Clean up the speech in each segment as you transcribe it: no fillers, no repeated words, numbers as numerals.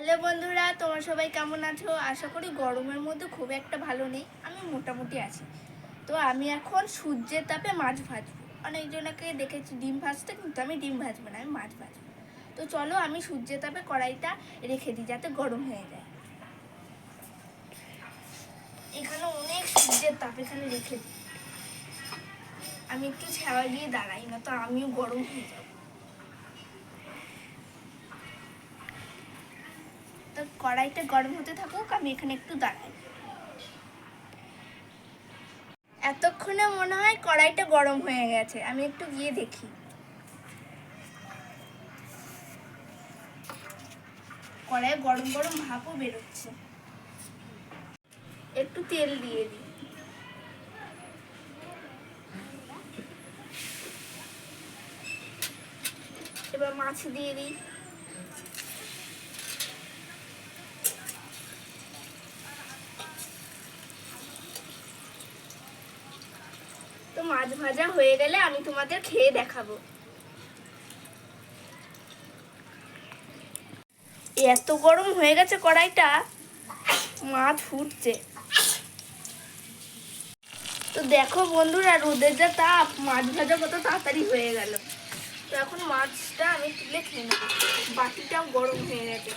Hello বন্ধুরা, তোমরা সবাই কেমন আছো? আশা করি গরমের মধ্যে খুব একটা ভালো নেই, আমি মোটামুটি আছি। তো আমি এখন সূর্যের তাপে মাছ ভাজবো। অনেকজনকে দেখেছি ডিম ভাজতে, কিন্তু আমি ডিম ভাজবো না, আমি মাছ ভাজবো। তো চলো আমি সূর্যের তাপে কড়াইটা রেখে দিই যাতে গরম হয়ে যায়। এখানে অনেক সূর্যের তাপ, এখানে রেখে দিই। আমি একটু ছাওয়া দিয়ে দাঁড়াই, না তো আমিও গরম হয়ে যাবো। তো কড়াইটা গরম হতে থাকুক, আমি এখানে একটু দাঁড়াই। এতক্ষণে মনে হয় কড়াইটা গরম হয়ে গেছে, আমি একটু গিয়ে দেখি। কড়াইয়ে গরম গরম ভাপও বেরোচ্ছে। একটু তেল দিয়ে দিই। এবার মাছ দিয়ে দিই। তো মাছ ভাজা হয়ে গেলে আমি তোমাদের খেয়ে দেখাবো। এত গরম হয়ে গেছে কড়াইটা, মাছ ফুটছে। তো দেখো বন্ধুরা, রোদের যা তাপ, মাছ ভাজা কত তাড়াতাড়ি হয়ে গেল। তো এখন মাছটা আমি তুলে খেয়ে নেবো। বাটিটাও গরম হয়ে গেছে।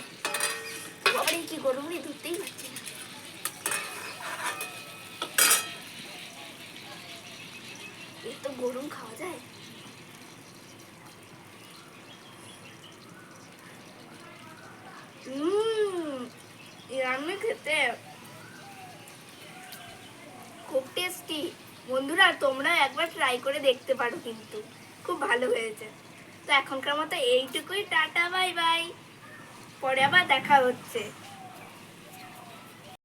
আবার কি গরম নেই, ধরতেই পারছি না। এত গরম খাওয়া যায়? রান্না খেতে খুব টেস্টি। বন্ধুরা, তোমরা একবার ট্রাই করে দেখতে পারো, কিন্তু খুব ভালো হয়েছে। তো এখনকার মতো এইটুকুই, টাটা বাই বাই। পরে আবার দেখা হচ্ছে।